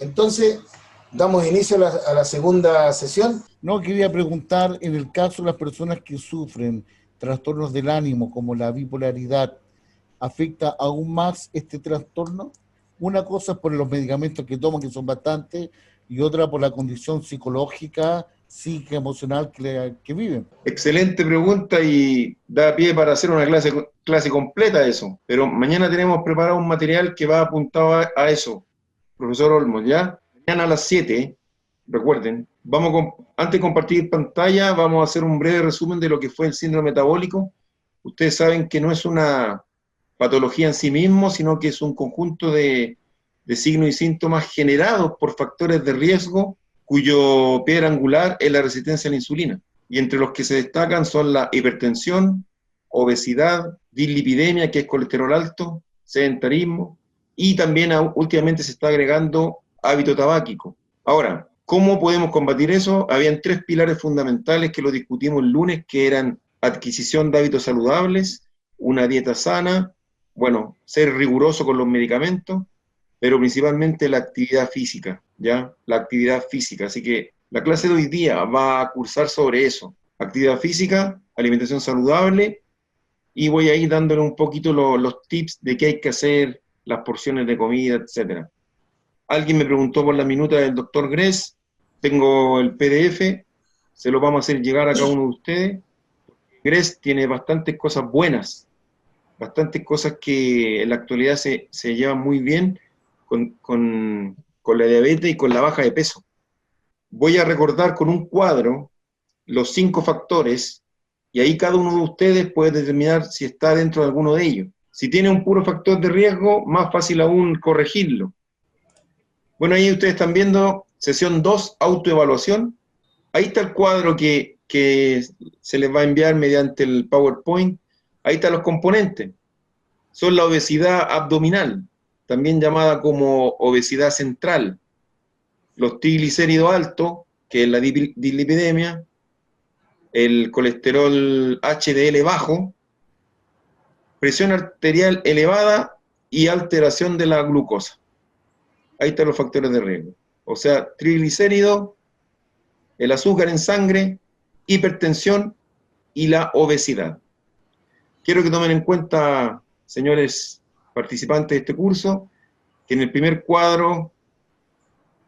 Entonces, damos inicio a la segunda sesión. No, quería preguntar, en el caso de las personas que sufren trastornos del ánimo, como la bipolaridad, ¿afecta aún más este trastorno? Una cosa es por los medicamentos que toman, que son bastantes, y otra por la condición psicológica, psíquica, emocional que viven. Excelente pregunta y da pie para hacer una clase completa de eso. Pero mañana tenemos preparado un material que va apuntado a eso, profesor Olmos, ¿ya? Mañana a las 7, recuerden, antes de compartir pantalla, vamos a hacer un breve resumen de lo que fue el síndrome metabólico. Ustedes saben que no es una patología en sí mismo, sino que es un conjunto de signos y síntomas generados por factores de riesgo cuyo piedra angular es la resistencia a la insulina. Y entre los que se destacan son la hipertensión, obesidad, dislipidemia, que es colesterol alto, sedentarismo, y también últimamente se está agregando hábito tabáquico. Ahora, ¿cómo podemos combatir eso? Habían 3 pilares fundamentales que lo discutimos el lunes, que eran adquisición de hábitos saludables, una dieta sana, bueno, ser riguroso con los medicamentos, pero principalmente la actividad física, ¿ya? La actividad física. Así que la clase de hoy día va a cursar sobre eso. Actividad física, alimentación saludable, y voy a ir dándole un poquito los tips de qué hay que hacer, las porciones de comida, etc. Alguien me preguntó por la minuta del doctor Gress, tengo el PDF, se lo vamos a hacer llegar a cada uno de ustedes. Gress tiene bastantes cosas buenas, bastantes cosas que en la actualidad se llevan muy bien con la diabetes y con la baja de peso. Voy a recordar con un cuadro los 5 factores, y ahí cada uno de ustedes puede determinar si está dentro de alguno de ellos. Si tiene un puro factor de riesgo, más fácil aún corregirlo. Bueno, ahí ustedes están viendo sesión 2, autoevaluación. Ahí está el cuadro que se les va a enviar mediante el PowerPoint. Ahí están los componentes. Son la obesidad abdominal, también llamada como obesidad central, los triglicéridos altos, que es la dislipidemia, el colesterol HDL bajo, presión arterial elevada y alteración de la glucosa. Ahí están los factores de riesgo. O sea, triglicéridos, el azúcar en sangre, hipertensión y la obesidad. Quiero que tomen en cuenta, señores participantes de este curso, que en el primer cuadro,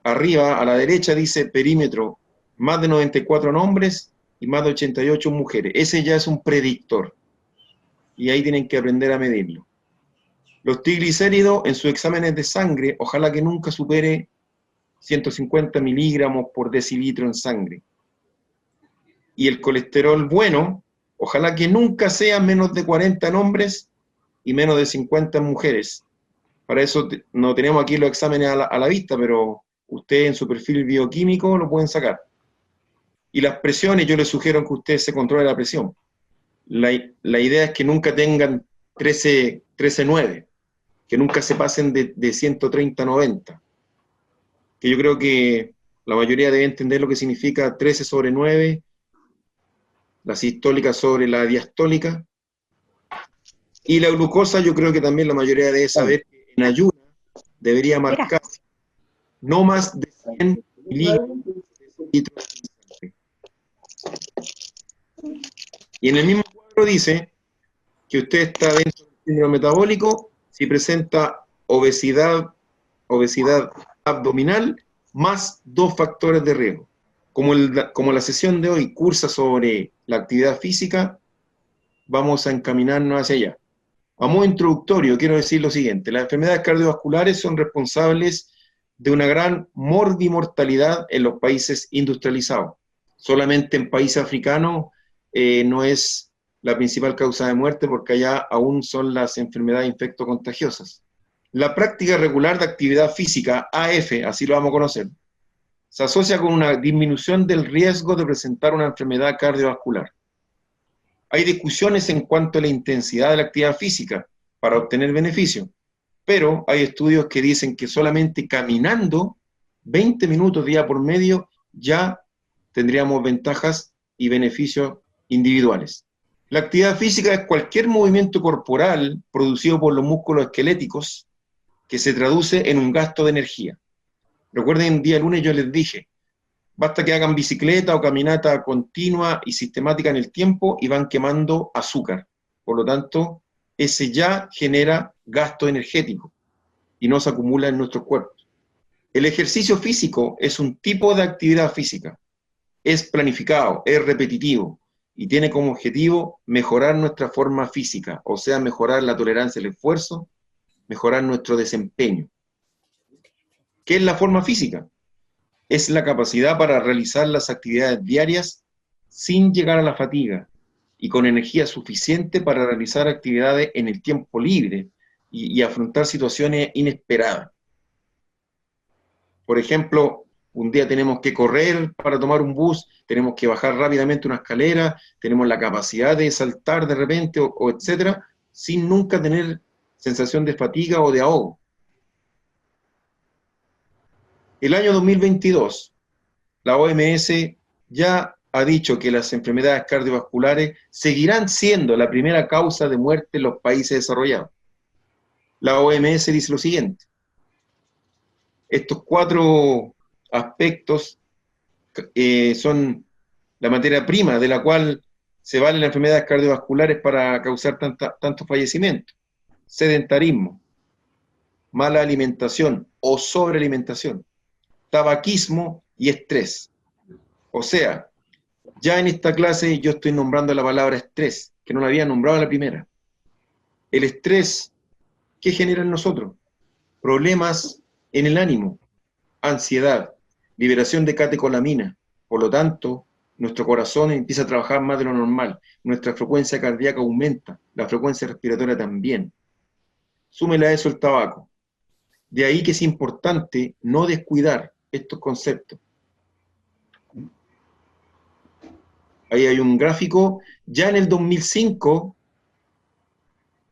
arriba a la derecha, dice perímetro, más de 94 en hombres y más de 88 en mujeres. Ese ya es un predictor. Y ahí tienen que aprender a medirlo. Los triglicéridos en sus exámenes de sangre, ojalá que nunca supere 150 miligramos por decilitro en sangre. Y el colesterol bueno, ojalá que nunca sea menos de 40 en hombres y menos de 50 en mujeres. Para eso no tenemos aquí los exámenes a la vista, pero ustedes en su perfil bioquímico lo pueden sacar. Y las presiones, yo les sugiero que ustedes se controlen la presión. La idea es que nunca tengan 13,9, que nunca se pasen de 130/90. Que yo creo que la mayoría debe entender lo que significa 13/9, la sistólica sobre la diastólica. Y la glucosa, yo creo que también la mayoría debe saber que en ayuno debería marcar no más de 100 mililitros de sangre. Y en el mismo cuadro dice que usted está dentro del síndrome metabólico si presenta obesidad abdominal más 2 factores de riesgo. Como la sesión de hoy cursa sobre la actividad física, vamos a encaminarnos hacia allá. A modo introductorio, quiero decir lo siguiente: las enfermedades cardiovasculares son responsables de una gran morbimortalidad en los países industrializados. Solamente en países africanos no es la principal causa de muerte, porque allá aún son las enfermedades infectocontagiosas. La práctica regular de actividad física, AF, así lo vamos a conocer, se asocia con una disminución del riesgo de presentar una enfermedad cardiovascular. Hay discusiones en cuanto a la intensidad de la actividad física para obtener beneficio, pero hay estudios que dicen que solamente caminando 20 minutos día por medio ya tendríamos ventajas y beneficios individuales. La actividad física es cualquier movimiento corporal producido por los músculos esqueléticos que se traduce en un gasto de energía. Recuerden, día lunes yo les dije, basta que hagan bicicleta o caminata continua y sistemática en el tiempo y van quemando azúcar. Por lo tanto, ese ya genera gasto energético y no se acumula en nuestros cuerpos. El ejercicio físico es un tipo de actividad física. Es planificado, es repetitivo y tiene como objetivo mejorar nuestra forma física, o sea, mejorar la tolerancia al esfuerzo, mejorar nuestro desempeño. ¿Qué es la forma física? Es la capacidad para realizar las actividades diarias sin llegar a la fatiga y con energía suficiente para realizar actividades en el tiempo libre y afrontar situaciones inesperadas. Por ejemplo, un día tenemos que correr para tomar un bus, tenemos que bajar rápidamente una escalera, tenemos la capacidad de saltar de repente o etcétera, sin nunca tener sensación de fatiga o de ahogo. El año 2022, la OMS ya ha dicho que las enfermedades cardiovasculares seguirán siendo la primera causa de muerte en los países desarrollados. La OMS dice lo siguiente: estos 4 aspectos son la materia prima de la cual se valen las enfermedades cardiovasculares para causar tantos fallecimientos. Sedentarismo, mala alimentación o sobrealimentación, tabaquismo y estrés. O sea, ya en esta clase yo estoy nombrando la palabra estrés, que no la había nombrado a la primera. El estrés, ¿qué genera en nosotros? Problemas en el ánimo, ansiedad, liberación de catecolamina. Por lo tanto, nuestro corazón empieza a trabajar más de lo normal, nuestra frecuencia cardíaca aumenta, la frecuencia respiratoria también. Súmele a eso el tabaco. De ahí que es importante no descuidar estos conceptos. Ahí hay un gráfico. Ya en el 2005,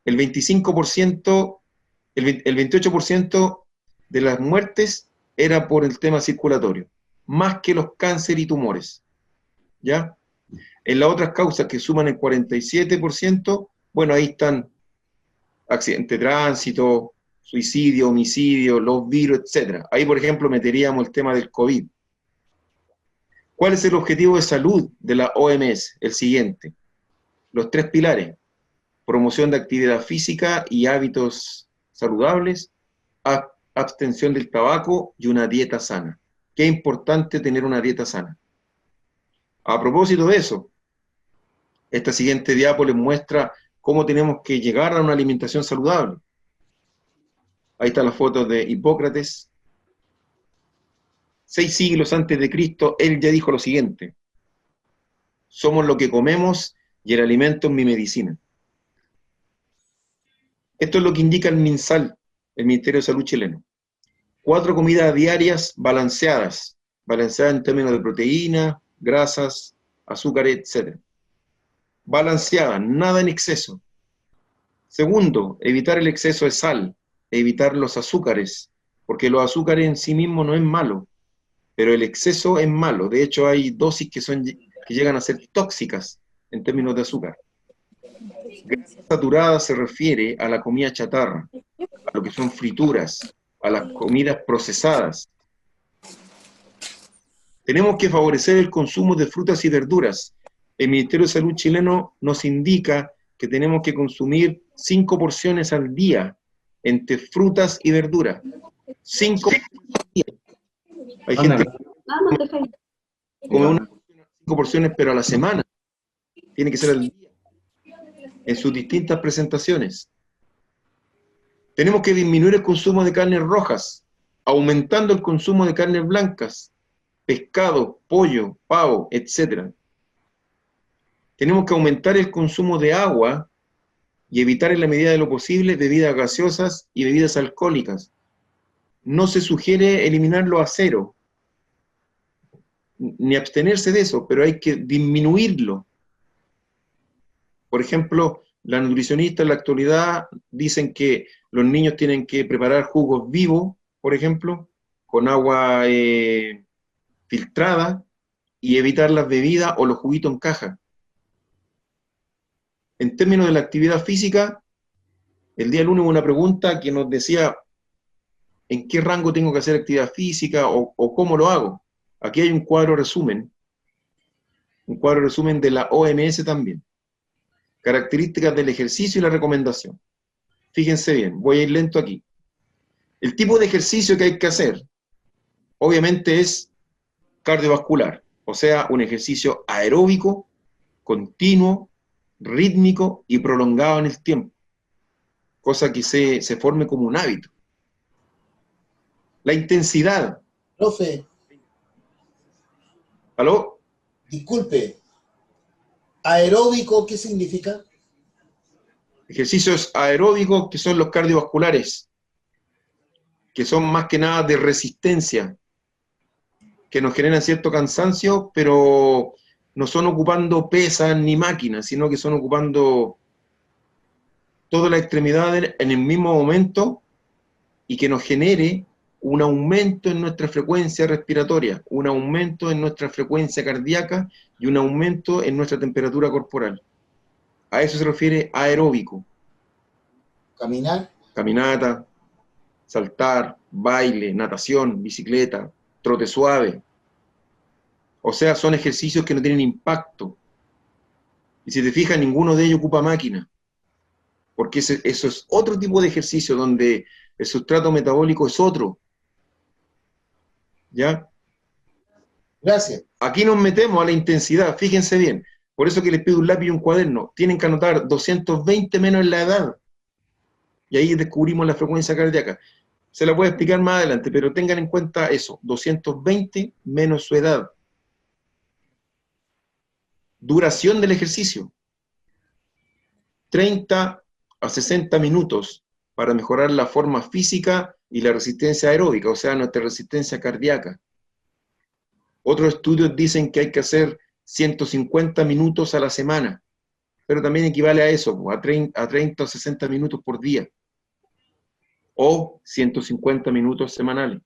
el 25%, el 28% de las muertes era por el tema circulatorio, más que los cánceres y tumores. ¿Ya? En las otras causas que suman el 47%, bueno, ahí están accidente de tránsito, suicidio, homicidio, los virus, etc. Ahí, por ejemplo, meteríamos el tema del COVID. ¿Cuál es el objetivo de salud de la OMS? El siguiente. Los 3 pilares: promoción de actividad física y hábitos saludables, abstención del tabaco y una dieta sana. Qué importante tener una dieta sana. A propósito de eso, esta siguiente diapo les muestra cómo tenemos que llegar a una alimentación saludable. Ahí está la foto de Hipócrates. 6 siglos antes de Cristo, él ya dijo lo siguiente: somos lo que comemos y el alimento es mi medicina. Esto es lo que indica el MinSal, el Ministerio de Salud chileno. 4 comidas diarias balanceadas en términos de proteína, grasas, azúcares, etc. Balanceadas, nada en exceso. Segundo, evitar el exceso de sal, evitar los azúcares, porque los azúcares en sí mismos no es malo, pero el exceso es malo. De hecho, hay dosis que llegan a ser tóxicas en términos de azúcar. Grasa saturada se refiere a la comida chatarra, a lo que son frituras, a las comidas procesadas. Tenemos que favorecer el consumo de frutas y verduras. El Ministerio de Salud chileno nos indica que tenemos que consumir 5 porciones al día entre frutas y verduras. 5 porciones al día. Hay gente que come 5 porciones, pero a la semana. Tiene que ser al día, en sus distintas presentaciones. Tenemos que disminuir el consumo de carnes rojas, aumentando el consumo de carnes blancas, pescado, pollo, pavo, etc. Tenemos que aumentar el consumo de agua y evitar en la medida de lo posible bebidas gaseosas y bebidas alcohólicas. No se sugiere eliminarlo a cero, ni abstenerse de eso, pero hay que disminuirlo. Por ejemplo, las nutricionistas en la actualidad dicen que los niños tienen que preparar jugos vivos, por ejemplo, con agua filtrada, y evitar las bebidas o los juguitos en caja. En términos de la actividad física, el día lunes hubo una pregunta que nos decía en qué rango tengo que hacer actividad física o cómo lo hago. Aquí hay un cuadro resumen de la OMS también. Características del ejercicio y la recomendación. Fíjense bien, voy a ir lento aquí. El tipo de ejercicio que hay que hacer, obviamente, es cardiovascular, o sea, un ejercicio aeróbico, continuo, rítmico y prolongado en el tiempo, cosa que se forme como un hábito. La intensidad. Profe, ¿Aló? disculpe, aeróbico, ¿qué significa? Ejercicios aeróbicos, que son los cardiovasculares, que son más que nada de resistencia, que nos generan cierto cansancio, pero no son ocupando pesas ni máquinas, sino que son ocupando todas las extremidades en el mismo momento y que nos genere un aumento en nuestra frecuencia respiratoria, un aumento en nuestra frecuencia cardíaca y un aumento en nuestra temperatura corporal. A eso se refiere aeróbico. Caminar. Caminata, saltar, baile, natación, bicicleta, trote suave. O sea, son ejercicios que no tienen impacto. Y si te fijas, ninguno de ellos ocupa máquina. Porque eso es otro tipo de ejercicio donde el sustrato metabólico es otro. ¿Ya? Gracias. Aquí nos metemos a la intensidad, fíjense bien. Por eso que les pido un lápiz y un cuaderno. Tienen que anotar 220 menos en la edad. Y ahí descubrimos la frecuencia cardíaca. Se la voy a explicar más adelante, pero tengan en cuenta eso. 220 menos su edad. Duración del ejercicio. 30 a 60 minutos para mejorar la forma física y la resistencia aeróbica, o sea, nuestra resistencia cardíaca. Otros estudios dicen que hay que hacer 150 minutos a la semana, pero también equivale a eso, a 30 o 60 minutos por día, o 150 minutos semanales.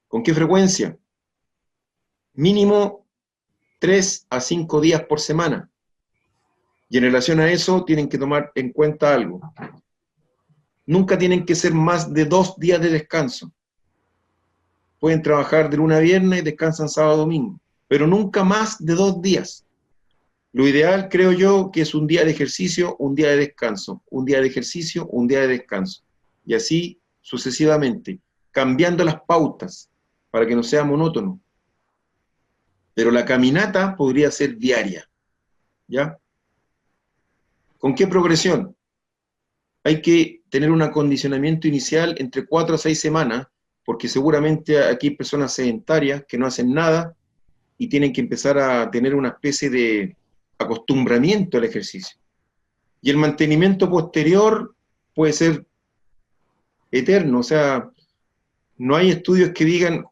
¿Con qué frecuencia? Mínimo 3 a 5 días por semana. Y en relación a eso, tienen que tomar en cuenta algo. Nunca tienen que ser más de 2 días de descanso. Pueden trabajar de lunes a viernes y descansan sábado a domingo, pero nunca más de 2 días. Lo ideal, creo yo, que es un día de ejercicio, un día de descanso, un día de ejercicio, un día de descanso. Y así sucesivamente, cambiando las pautas para que no sea monótono. Pero la caminata podría ser diaria, ¿ya? ¿Con qué progresión? Hay que tener un acondicionamiento inicial entre 4 a 6 semanas, porque seguramente aquí hay personas sedentarias que no hacen nada y tienen que empezar a tener una especie de acostumbramiento al ejercicio. Y el mantenimiento posterior puede ser eterno, o sea, no hay estudios que digan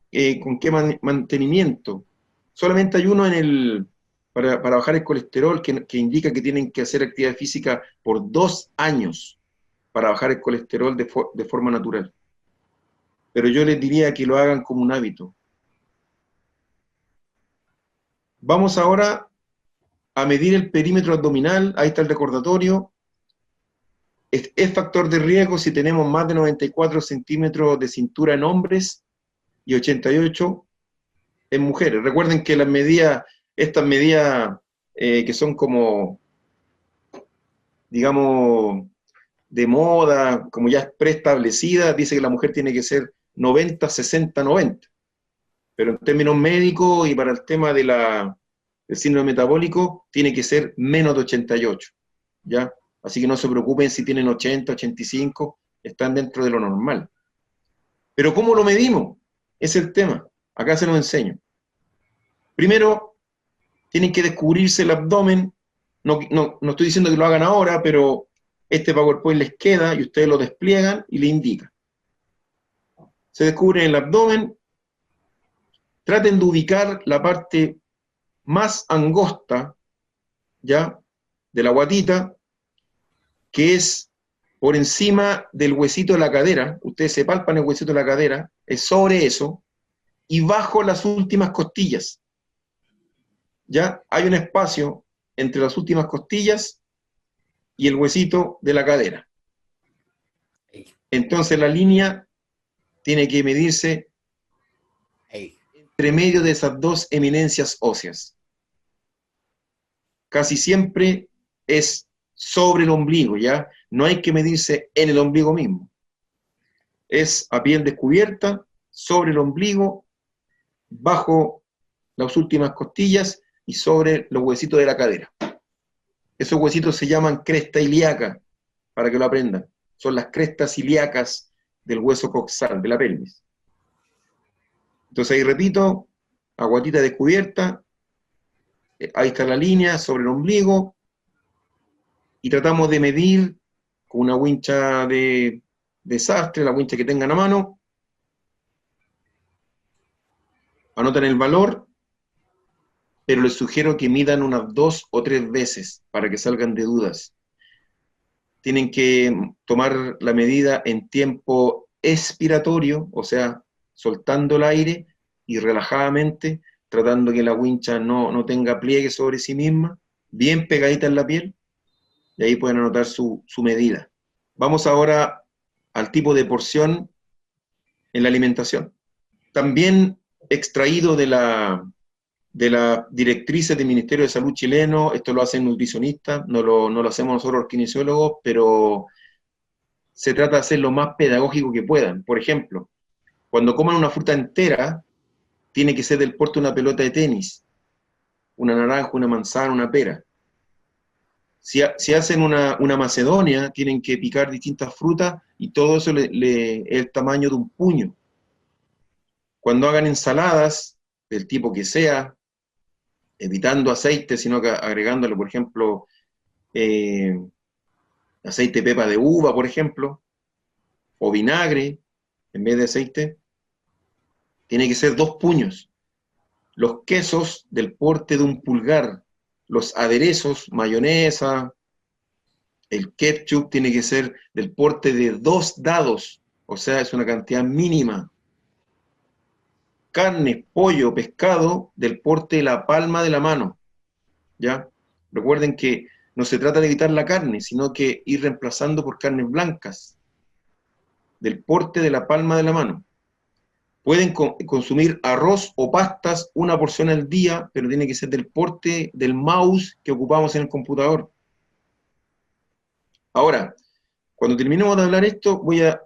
con qué mantenimiento. Solamente hay uno para bajar el colesterol que indica que tienen que hacer actividad física por 2 años para bajar el colesterol de forma natural. Pero yo les diría que lo hagan como un hábito. Vamos ahora a medir el perímetro abdominal. Ahí está el recordatorio. Es factor de riesgo si tenemos más de 94 centímetros de cintura en hombres y 88 en mujeres. Recuerden que estas medidas que son como, digamos, de moda, como ya es preestablecida, dice que la mujer tiene que ser 90, 60, 90. Pero en términos médicos y para el tema del síndrome metabólico, tiene que ser menos de 88, ¿ya? Así que no se preocupen si tienen 80, 85, están dentro de lo normal. Pero ¿cómo lo medimos? Es el tema. Acá se los enseño. Primero, tienen que descubrirse el abdomen. No estoy diciendo que lo hagan ahora, pero este PowerPoint les queda y ustedes lo despliegan y le indican. Se descubren el abdomen. Traten de ubicar la parte más angosta, ¿ya?, de la guatita, que es por encima del huesito de la cadera. Ustedes se palpan el huesito de la cadera, es sobre eso, y bajo las últimas costillas. ¿Ya? Hay un espacio entre las últimas costillas y el huesito de la cadera. Entonces la línea tiene que medirse entre medio de esas dos eminencias óseas. Casi siempre es sobre el ombligo, ¿ya? No hay que medirse en el ombligo mismo. Es a piel descubierta, sobre el ombligo, bajo las últimas costillas y sobre los huesitos de la cadera. Esos huesitos se llaman cresta ilíaca, para que lo aprendan. Son las crestas ilíacas del hueso coxal, de la pelvis. Entonces ahí repito, aguatita descubierta, ahí está la línea sobre el ombligo, y tratamos de medir con una wincha de sastre, la wincha que tengan a mano. Anotan el valor, pero les sugiero que midan unas 2 o 3 veces para que salgan de dudas. Tienen que tomar la medida en tiempo expiratorio, o sea, soltando el aire y relajadamente, tratando que la wincha no tenga pliegue sobre sí misma, bien pegadita en la piel, y ahí pueden anotar su medida. Vamos ahora al tipo de porción en la alimentación. También extraído de las directrices del Ministerio de Salud chileno, esto lo hacen nutricionistas, no lo hacemos nosotros los kinesiólogos, pero se trata de hacer lo más pedagógico que puedan. Por ejemplo, cuando coman una fruta entera, tiene que ser del porte de una pelota de tenis, una naranja, una manzana, una pera. Si hacen una macedonia, tienen que picar distintas frutas y todo eso es el tamaño de un puño. Cuando hagan ensaladas, del tipo que sea, evitando aceite, sino que agregándole, por ejemplo, aceite de pepa de uva, por ejemplo, o vinagre, en vez de aceite, tiene que ser 2 puños. Los quesos del porte de un pulgar, los aderezos, mayonesa, el ketchup tiene que ser del porte de 2 dados, o sea, es una cantidad mínima. Carne, pollo, pescado, del porte de la palma de la mano, ¿ya? Recuerden que no se trata de evitar la carne, sino que ir reemplazando por carnes blancas, del porte de la palma de la mano. Pueden consumir arroz o pastas, una porción al día, pero tiene que ser del porte del mouse que ocupamos en el computador. Ahora, cuando terminemos de hablar esto, voy a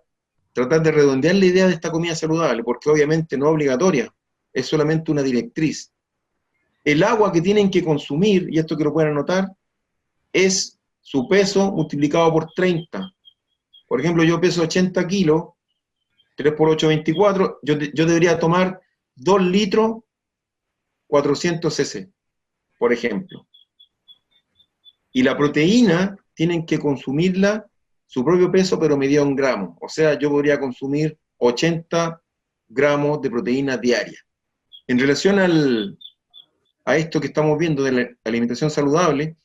tratar de redondear la idea de esta comida saludable, porque obviamente no es obligatoria, es solamente una directriz. El agua que tienen que consumir, y esto que lo pueden anotar, es su peso multiplicado por 30. Por ejemplo, yo peso 80 kilos, 3 por 8, 24, yo debería tomar 2 litros 400 cc, por ejemplo. Y la proteína tienen que consumirla su propio peso, pero medida en gramos. O sea, yo podría consumir 80 gramos de proteína diaria. En relación a esto que estamos viendo de la alimentación saludable,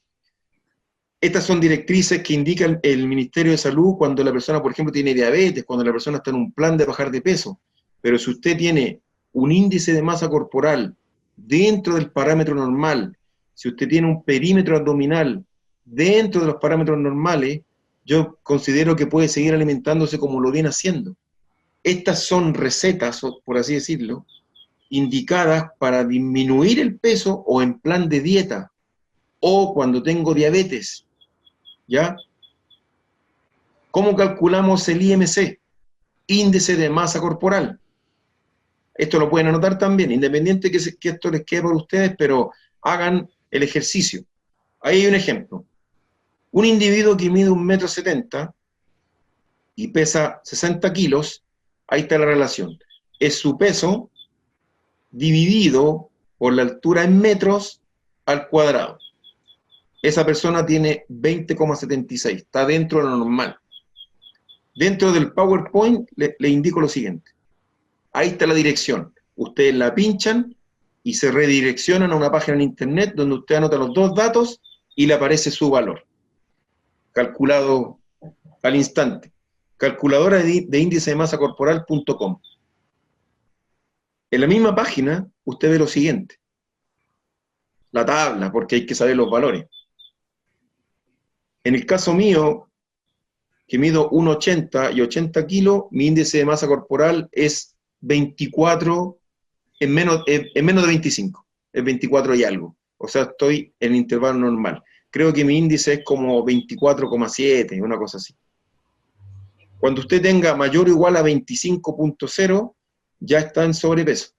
estas son directrices que indica el Ministerio de Salud cuando la persona, por ejemplo, tiene diabetes, cuando la persona está en un plan de bajar de peso. Pero si usted tiene un índice de masa corporal dentro del parámetro normal, si usted tiene un perímetro abdominal dentro de los parámetros normales, yo considero que puede seguir alimentándose como lo viene haciendo. Estas son recetas, por así decirlo, indicadas para disminuir el peso o en plan de dieta, o cuando tengo diabetes, ¿ya? ¿Cómo calculamos el IMC? Índice de masa corporal. Esto lo pueden anotar también, independiente que esto les quede por ustedes, pero hagan el ejercicio. Ahí hay un ejemplo. Un individuo que mide 1,70 m y pesa 60 kilos, ahí está la relación. Es su peso dividido por la altura en metros al cuadrado. Esa persona tiene 20,76, está dentro de lo normal. Dentro del PowerPoint le indico lo siguiente. Ahí está la dirección. Ustedes la pinchan y se redireccionan a una página en internet donde usted anota los 2 datos y le aparece su valor, calculado al instante. Calculadora de índice de masa corporal.com. En la misma página usted ve lo siguiente. La tabla, porque hay que saber los valores. En el caso mío, que mido 1,80 y 80 kilos, mi índice de masa corporal es 24, en menos de 25, es 24 y algo. O sea, estoy en el intervalo normal. Creo que mi índice es como 24,7, una cosa así. Cuando usted tenga mayor o igual a 25,0, ya está en sobrepeso.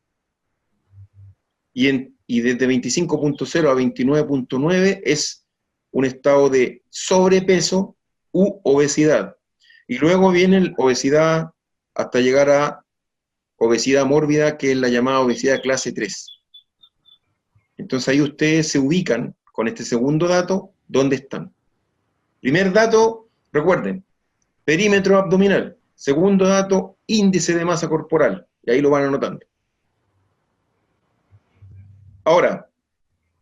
Y desde 25,0 a 29,9 es un estado de sobrepeso u obesidad. Y luego viene obesidad hasta llegar a obesidad mórbida, que es la llamada obesidad clase 3. Entonces ahí ustedes se ubican con este segundo dato, ¿dónde están? Primer dato, recuerden, perímetro abdominal. Segundo dato, índice de masa corporal. Y ahí lo van anotando. Ahora,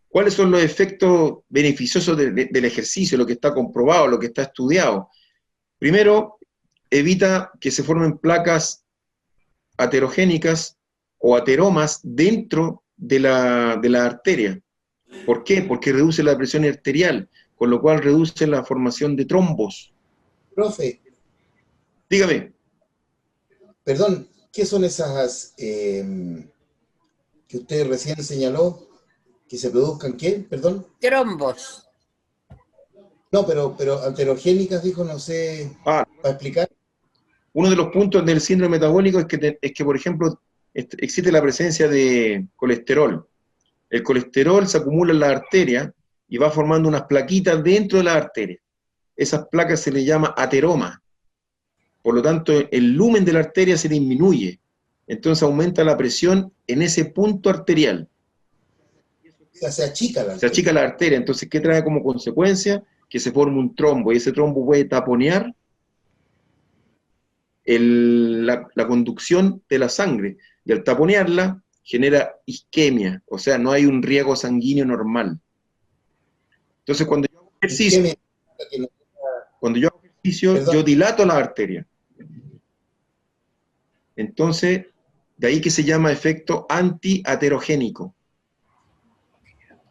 ¿cuáles son los efectos beneficiosos del ejercicio, lo que está comprobado, lo que está estudiado? Primero, evita que se formen placas aterogénicas o ateromas dentro de la arteria. ¿Por qué? Porque reduce la presión arterial, con lo cual reduce la formación de trombos. Profe, Dígame. perdón, ¿qué son esas que usted recién señaló? ¿Que se produzcan qué? Perdón. Trombos. No, pero anterogénicas, dijo, no sé, Ah, ¿para explicar? uno de los puntos del síndrome metabólico es que, por ejemplo, existe la presencia de colesterol. El colesterol se acumula en la arteria y va formando unas plaquitas dentro de la arteria. Esas placas se le llama ateroma. Por lo tanto, el lumen de la arteria se disminuye. Entonces aumenta la presión en ese punto arterial. O sea, se achica la Se achica la arteria. Entonces, ¿qué trae como consecuencia? Que se forma un trombo, y ese trombo puede taponear la conducción de la sangre, y al taponearla genera isquemia, o sea, no hay un riego sanguíneo normal. Entonces, cuando yo hago ejercicio, yo dilato la arteria. Entonces, de ahí que se llama efecto antiaterogénico.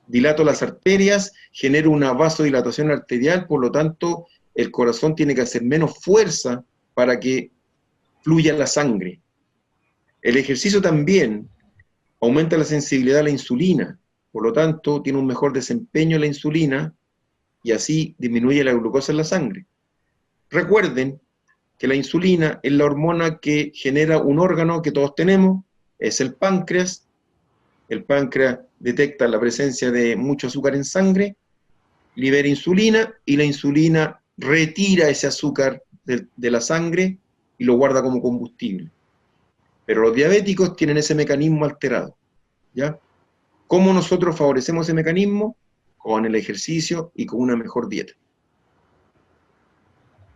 Dilato las arterias, genero una vasodilatación arterial, por lo tanto, el corazón tiene que hacer menos fuerza para que fluya la sangre. El ejercicio también aumenta la sensibilidad a la insulina, por lo tanto, tiene un mejor desempeño la insulina y así disminuye la glucosa en la sangre. Recuerden que la insulina es la hormona que genera un órgano que todos tenemos, es el páncreas. El páncreas detecta la presencia de mucho azúcar en sangre, libera insulina y la insulina retira ese azúcar de la sangre y lo guarda como combustible. Pero los diabéticos tienen ese mecanismo alterado, ¿ya? ¿Cómo nosotros favorecemos ese mecanismo? Con el ejercicio y con una mejor dieta.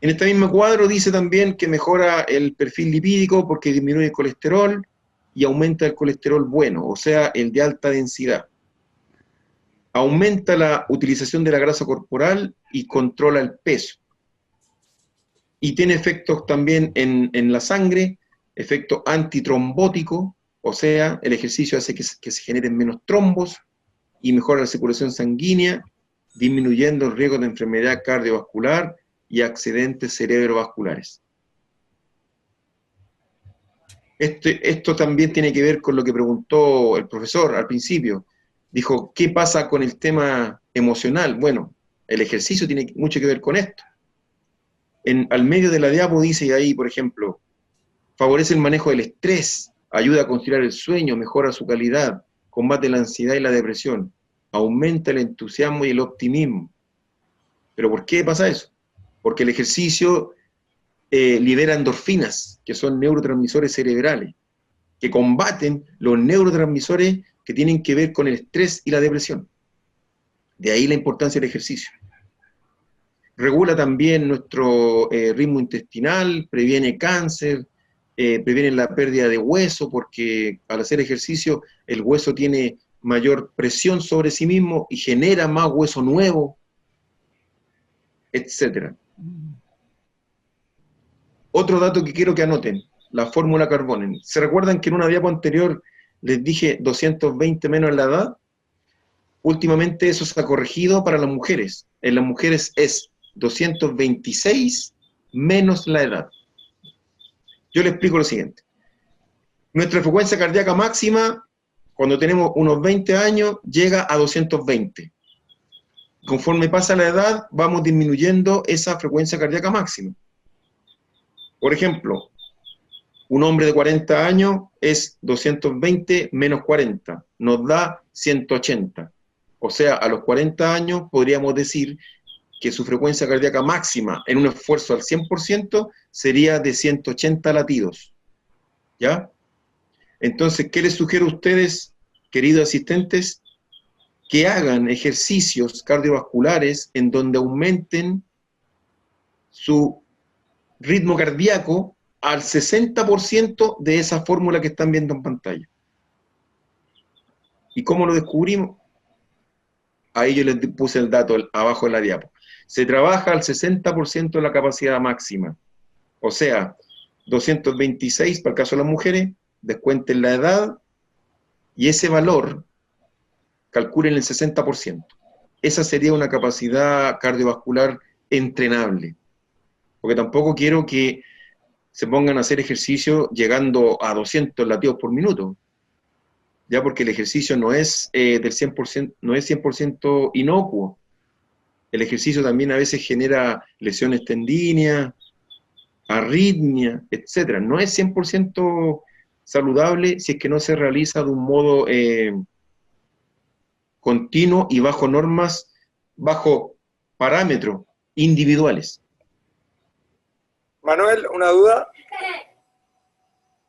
En este mismo cuadro dice también que mejora el perfil lipídico porque disminuye el colesterol y aumenta el colesterol bueno, o sea, el de alta densidad. Aumenta la utilización de la grasa corporal y controla el peso. Y tiene efectos también en la sangre, efecto antitrombótico, o sea, el ejercicio hace que se generen menos trombos y mejora la circulación sanguínea, disminuyendo el riesgo de enfermedad cardiovascular y accidentes cerebrovasculares. Esto también tiene que ver con lo que preguntó el profesor al principio. Dijo, ¿qué pasa con el tema emocional? Bueno, el ejercicio tiene mucho que ver con esto. Al medio de la diapo dice ahí, por ejemplo, favorece el manejo del estrés, ayuda a conciliar el sueño, mejora su calidad, combate la ansiedad y la depresión, aumenta el entusiasmo y el optimismo. ¿Pero por qué pasa eso? Porque el ejercicio libera endorfinas, que son neurotransmisores cerebrales, que combaten los neurotransmisores que tienen que ver con el estrés y la depresión. De ahí la importancia del ejercicio. Regula también nuestro ritmo intestinal, previene cáncer, previene la pérdida de hueso, porque al hacer ejercicio el hueso tiene mayor presión sobre sí mismo y genera más hueso nuevo, etc. Otro dato que quiero que anoten, la fórmula Carbonell. ¿Se recuerdan que en una diapo anterior les dije 220 menos la edad? Últimamente eso se ha corregido para las mujeres. En las mujeres es 226 menos la edad. Yo le explico lo siguiente. Nuestra frecuencia cardíaca máxima, cuando tenemos unos 20 años, llega a 220. Conforme pasa la edad, vamos disminuyendo esa frecuencia cardíaca máxima. Por ejemplo, un hombre de 40 años es 220 menos 40, nos da 180. O sea, a los 40 años podríamos decir que su frecuencia cardíaca máxima en un esfuerzo al 100% sería de 180 latidos. ¿Ya? Entonces, ¿qué les sugiero a ustedes, queridos asistentes? Que hagan ejercicios cardiovasculares en donde aumenten su ritmo cardíaco al 60% de esa fórmula que están viendo en pantalla. ¿Y cómo lo descubrimos? Ahí yo les puse el dato abajo de la diapo. Se trabaja al 60% de la capacidad máxima. O sea, 226 para el caso de las mujeres, descuenten la edad y ese valor calculen el 60%. Esa sería una capacidad cardiovascular entrenable. Porque tampoco quiero que se pongan a hacer ejercicio llegando a 200 latidos por minuto. Ya porque el ejercicio no es del 100%, no es 100% inocuo. El ejercicio también a veces genera lesiones tendíneas, arritmia, etc. No es 100% saludable si es que no se realiza de un modo continuo y bajo normas, bajo parámetros individuales. Manuel, una duda.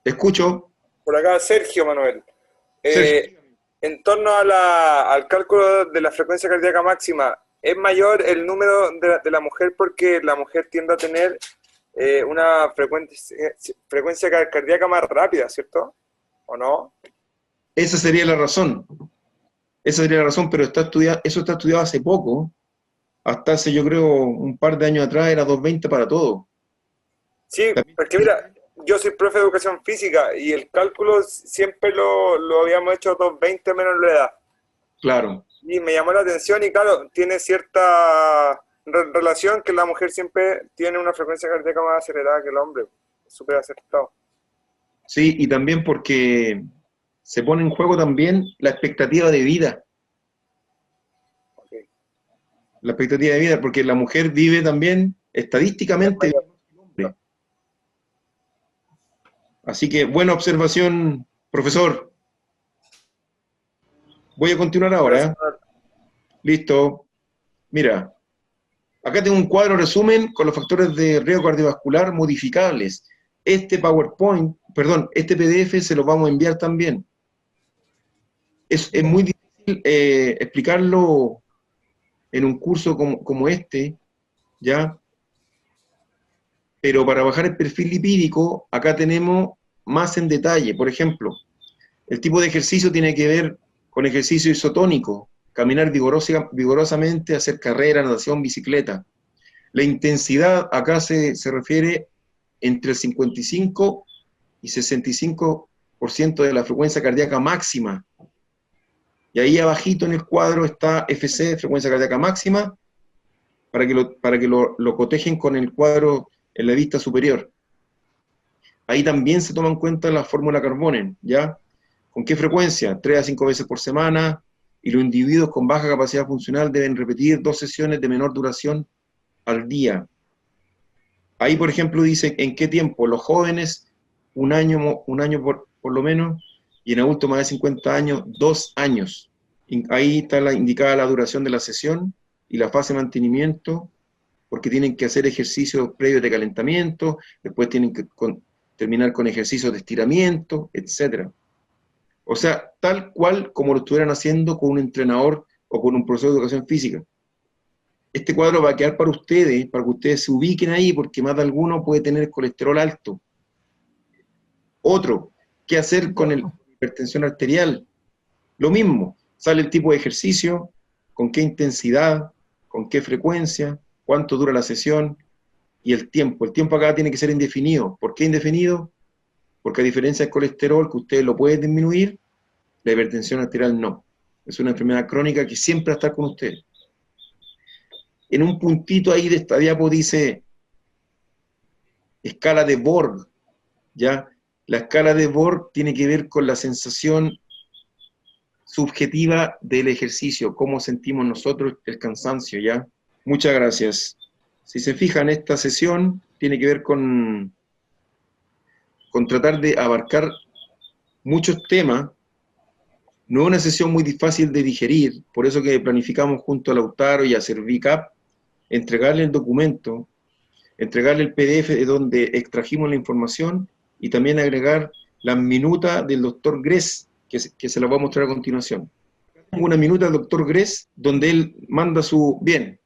Te escucho. Por acá, Sergio Manuel. Sergio. En torno al cálculo de la frecuencia cardíaca máxima, ¿es mayor el número de la mujer porque la mujer tiende a tener una frecuencia cardíaca más rápida, ¿cierto? ¿O no? Esa sería la razón. Esa sería la razón, pero eso está estudiado hace poco. Hasta hace, yo creo, un par de años atrás era 220 para todo. Sí, porque mira, yo soy profe de educación física y el cálculo siempre lo habíamos hecho 220 menos la edad. Claro. Y me llamó la atención y claro, tiene cierta relación que la mujer siempre tiene una frecuencia cardíaca más acelerada que el hombre. Súper acertado. Sí, y también porque se pone en juego también la expectativa de vida. Okay. La expectativa de vida, porque la mujer vive también estadísticamente. Así que buena observación, profesor. Voy a continuar ahora. ¿Eh? Listo. Mira, acá tengo un cuadro resumen con los factores de riesgo cardiovascular modificables. Este PDF se lo vamos a enviar también. Es muy difícil explicarlo en un curso como este, ¿ya? Pero para bajar el perfil lipídico, acá tenemos más en detalle. Por ejemplo, el tipo de ejercicio tiene que ver con ejercicio isotónico, caminar vigorosamente, hacer carrera, natación, bicicleta. La intensidad acá se refiere entre el 55 y 65% de la frecuencia cardíaca máxima. Y ahí abajito en el cuadro está FC, frecuencia cardíaca máxima, para que lo cotejen con el cuadro en la vista superior. Ahí también se toma en cuenta la fórmula Carbonen, ¿ya? ¿Con qué frecuencia? 3 a 5 veces por semana, y los individuos con baja capacidad funcional deben repetir 2 sesiones de menor duración al día. Ahí, por ejemplo, dice en qué tiempo. Los jóvenes, un año por lo menos, y en adultos más de 50 años, 2 años. Ahí está indicada la duración de la sesión y la fase de mantenimiento, porque tienen que hacer ejercicios previos de calentamiento, después tienen que terminar con ejercicios de estiramiento, etc. O sea, tal cual como lo estuvieran haciendo con un entrenador o con un profesor de educación física. Este cuadro va a quedar para ustedes, para que ustedes se ubiquen ahí, porque más de alguno puede tener colesterol alto. Otro, ¿qué hacer con la hipertensión arterial? Lo mismo, sale el tipo de ejercicio, con qué intensidad, con qué frecuencia, cuánto dura la sesión y el tiempo. El tiempo acá tiene que ser indefinido. ¿Por qué indefinido? Porque a diferencia del colesterol, que ustedes lo pueden disminuir, la hipertensión arterial no. Es una enfermedad crónica que siempre va a estar con ustedes. En un puntito ahí de esta diapo dice escala de Borg, ¿ya? La escala de Borg tiene que ver con la sensación subjetiva del ejercicio, cómo sentimos nosotros el cansancio, ¿ya? Muchas gracias. Si se fijan, esta sesión tiene que ver con tratar de abarcar muchos temas. No es una sesión muy fácil de digerir, por eso que planificamos junto a Lautaro y a Servicap entregarle el documento, entregarle el PDF de donde extrajimos la información y también agregar las minutas del doctor Gress, que se las voy a mostrar a continuación. Tengo una minuta del doctor Gress donde él manda su... Bien,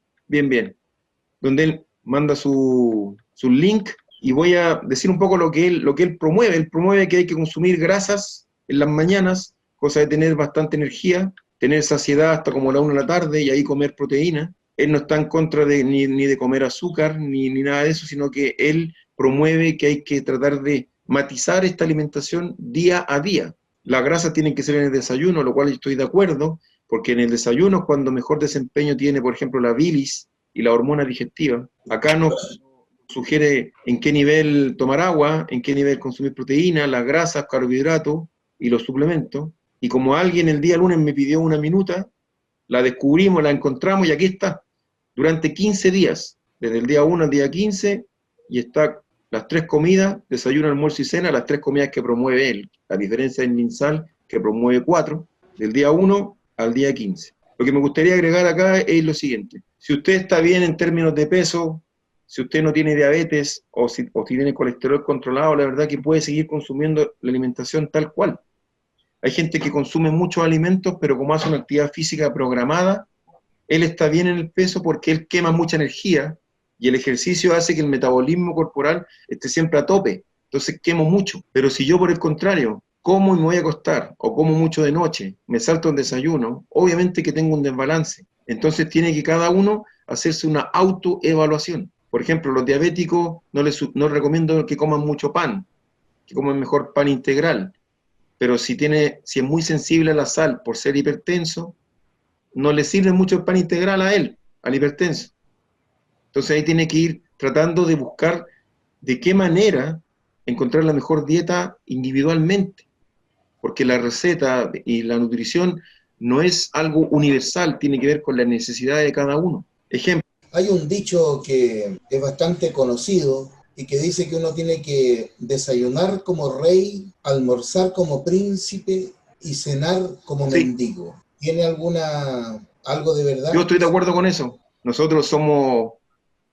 donde él manda su link, y voy a decir un poco lo que él promueve. Él promueve que hay que consumir grasas en las mañanas, cosa de tener bastante energía, tener saciedad hasta como la 1 de la tarde, y ahí comer proteína. Él no está en contra ni de comer azúcar, ni nada de eso, sino que él promueve que hay que tratar de matizar esta alimentación día a día. Las grasas tienen que ser en el desayuno, lo cual estoy de acuerdo, porque en el desayuno es cuando mejor desempeño tiene, por ejemplo, la bilis y la hormona digestiva. Acá nos sugiere en qué nivel tomar agua, en qué nivel consumir proteína, las grasas, carbohidratos y los suplementos. Y como alguien el día lunes me pidió una minuta, la descubrimos, la encontramos y aquí está. Durante 15 días, desde el día 1 al día 15, y está las 3 comidas, desayuno, almuerzo y cena, las 3 comidas que promueve él. La diferencia en Ninsal, que promueve 4, del día 1 al día 15. Lo que me gustaría agregar acá es lo siguiente. Si usted está bien en términos de peso, si usted no tiene diabetes o si tiene colesterol controlado, la verdad que puede seguir consumiendo la alimentación tal cual. Hay gente que consume muchos alimentos, pero como hace una actividad física programada, él está bien en el peso porque él quema mucha energía y el ejercicio hace que el metabolismo corporal esté siempre a tope. Entonces quemo mucho. Pero si yo, por el contrario, como y me voy a acostar, o como mucho de noche, me salto el desayuno, obviamente que tengo un desbalance. Entonces tiene que cada uno hacerse una autoevaluación. Por ejemplo, los diabéticos no les recomiendo que coman mucho pan, que coman mejor pan integral. Pero si es muy sensible a la sal por ser hipertenso, no le sirve mucho el pan integral a él, al hipertenso. Entonces ahí tiene que ir tratando de buscar de qué manera encontrar la mejor dieta individualmente, porque la receta y la nutrición no es algo universal, tiene que ver con las necesidades de cada uno. Ejemplo. Hay un dicho que es bastante conocido y que dice que uno tiene que desayunar como rey, almorzar como príncipe y cenar como mendigo. ¿Tiene algo de verdad? Yo estoy de acuerdo con eso. Nosotros somos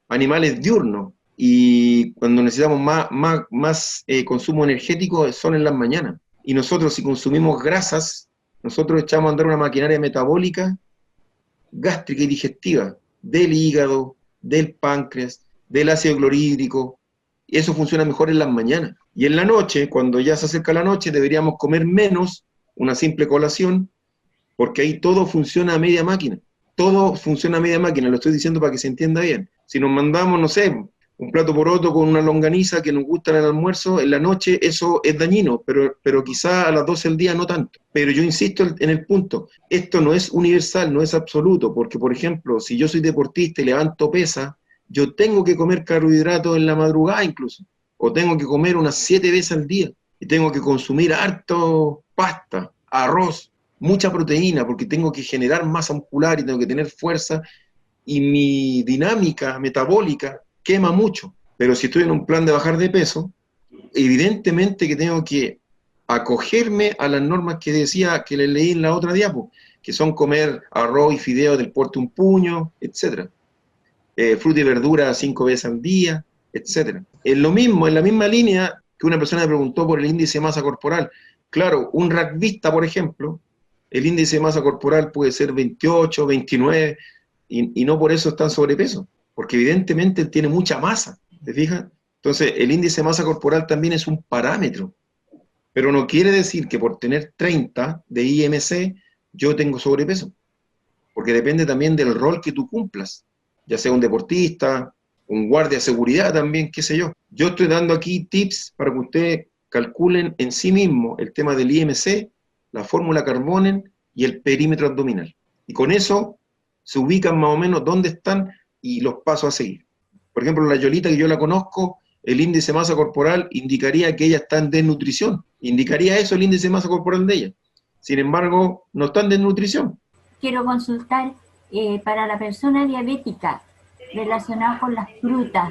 animales diurnos y cuando necesitamos más consumo energético son en las mañanas. Y nosotros, si consumimos grasas, nosotros echamos a andar una maquinaria metabólica, gástrica y digestiva, del hígado, del páncreas, del ácido clorhídrico, y eso funciona mejor en las mañanas. Y en la noche, cuando ya se acerca la noche, deberíamos comer menos, una simple colación, porque ahí todo funciona a media máquina. Todo funciona a media máquina, lo estoy diciendo para que se entienda bien. Si nos mandamos, no sé, un plato poroto con una longaniza que nos gusta en el almuerzo, en la noche eso es dañino, pero quizá a las 12 del día no tanto. Pero yo insisto en el punto, esto no es universal, no es absoluto, porque por ejemplo, si yo soy deportista y levanto pesa, yo tengo que comer carbohidratos en la madrugada incluso, o tengo que comer unas 7 veces al día, y tengo que consumir harto pasta, arroz, mucha proteína, porque tengo que generar masa muscular y tengo que tener fuerza, y mi dinámica metabólica quema mucho. Pero si estoy en un plan de bajar de peso, evidentemente que tengo que acogerme a las normas que decía, que les leí en la otra diapo, que son comer arroz y fideo del porte un puño, etc. Fruta y verdura 5 veces al día, etc. Es lo mismo, en la misma línea que una persona me preguntó por el índice de masa corporal. Claro, un rugbyista, por ejemplo, el índice de masa corporal puede ser 28, 29, y no por eso está en sobrepeso, porque evidentemente él tiene mucha masa, ¿te fijas? Entonces, el índice de masa corporal también es un parámetro, pero no quiere decir que por tener 30 de IMC yo tengo sobrepeso, porque depende también del rol que tú cumplas, ya sea un deportista, un guardia de seguridad también, qué sé yo. Yo estoy dando aquí tips para que ustedes calculen en sí mismo el tema del IMC, la fórmula Carbonen y el perímetro abdominal. Y con eso se ubican más o menos dónde están y los pasos a seguir. Por ejemplo, la Yolita, que yo la conozco, el índice de masa corporal indicaría que ella está en desnutrición. Indicaría eso el índice de masa corporal de ella. Sin embargo, no está en desnutrición. Quiero consultar para la persona diabética relacionado con las frutas.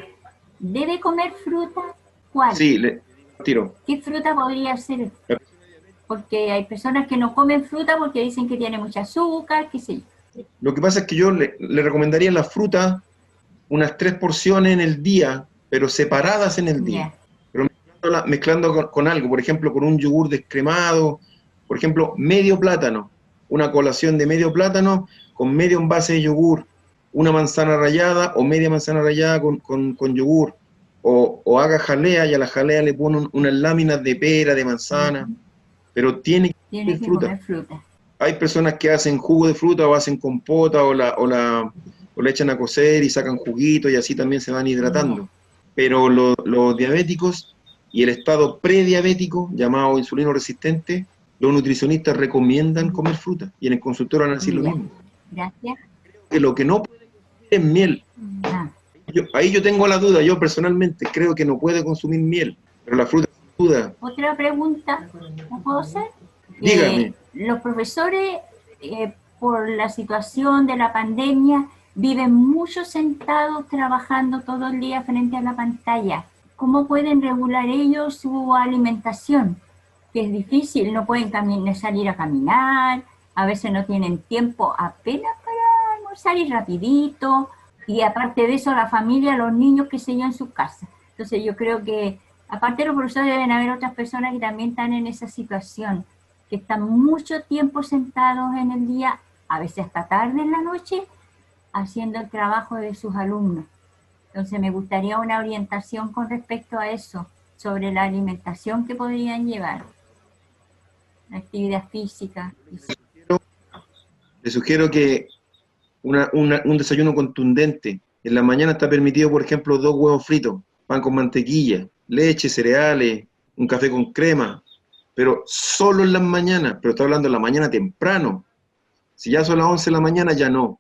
¿Debe comer fruta? ¿Cuál? Sí, le tiro. ¿Qué fruta podría ser? Porque hay personas que no comen fruta porque dicen que tiene mucho azúcar, qué sé yo. Lo que pasa es que yo le recomendaría la fruta unas 3 porciones en el día, pero separadas en el día. Pero mezclando con algo, por ejemplo, con un yogur descremado, por ejemplo, medio plátano, una colación de medio plátano con medio envase de yogur, una manzana rallada o media manzana rallada con yogur, o haga jalea y a la jalea le pone unas láminas de pera, de manzana, pero tiene que comer fruta. Hay personas que hacen jugo de fruta o hacen compota o la echan a cocer y sacan juguito y así también se van hidratando. Pero los diabéticos y el estado prediabético, llamado insulino resistente, los nutricionistas recomiendan comer fruta y en el consultorio van a decir lo mismo. Gracias. Que lo que no puede consumir es miel. Ahí yo tengo la duda, yo personalmente creo que no puede consumir miel, pero la fruta sin duda. Otra pregunta, ¿no puedo hacer? Dígame. Los profesores, por la situación de la pandemia, viven mucho sentados trabajando todo el día frente a la pantalla. ¿Cómo pueden regular ellos su alimentación? Que es difícil, no pueden salir a caminar, a veces no tienen tiempo apenas para almorzar y rapidito, y aparte de eso la familia, los niños que se llevan en sus casas. Entonces yo creo que, aparte de los profesores, deben haber otras personas que también están en esa situación, que están mucho tiempo sentados en el día, a veces hasta tarde en la noche, haciendo el trabajo de sus alumnos. Entonces me gustaría una orientación con respecto a eso, sobre la alimentación que podrían llevar, la actividad física. Le sugiero que un desayuno contundente. En la mañana está permitido, por ejemplo, 2 huevos fritos, pan con mantequilla, leche, cereales, un café con crema, pero solo en las mañanas, pero estoy hablando de la mañana temprano. Si ya son las 11 de la mañana, ya no.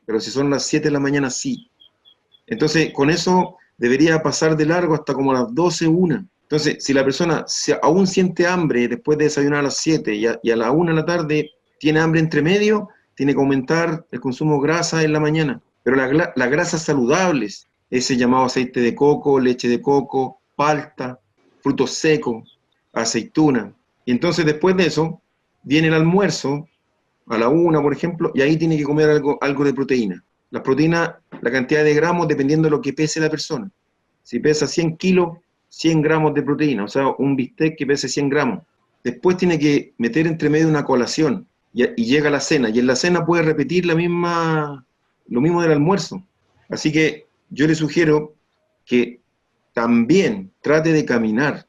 Pero si son las 7 de la mañana, sí. Entonces, con eso debería pasar de largo hasta como las 12, 1. Entonces, si la persona aún siente hambre después de desayunar a las 7 y a la 1 de la tarde tiene hambre entre medio, tiene que aumentar el consumo de grasa en la mañana. Pero las grasas saludables, ese llamado aceite de coco, leche de coco, palta, frutos secos, aceituna. Y entonces después de eso, viene el almuerzo, a la 1, por ejemplo, y ahí tiene que comer algo de proteína. Las proteínas, la cantidad de gramos, dependiendo de lo que pese la persona. Si pesa 100 kilos, 100 gramos de proteína, o sea, un bistec que pese 100 gramos. Después tiene que meter entre medio una colación, y llega la cena, y en la cena puede repetir lo mismo del almuerzo. Así que yo le sugiero que también trate de caminar.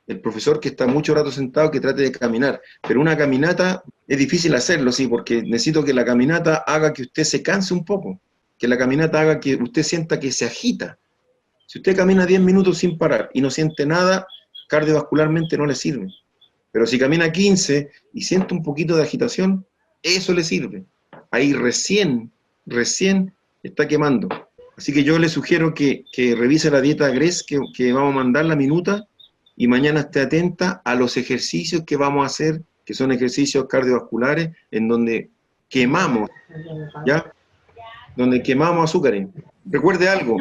El profesor que está mucho rato sentado, que trate de caminar. Pero una caminata es difícil hacerlo, sí, porque necesito que la caminata haga que usted se canse un poco, que la caminata haga que usted sienta que se agita. Si usted camina 10 minutos sin parar y no siente nada, cardiovascularmente no le sirve. Pero si camina 15 y siente un poquito de agitación, eso le sirve. Ahí recién está quemando. Así que yo le sugiero que revise la dieta GRES que vamos a mandar, la minuta, y mañana esté atenta a los ejercicios que vamos a hacer, que son ejercicios cardiovasculares, en donde quemamos, ¿ya? Donde quemamos azúcares. Recuerde algo,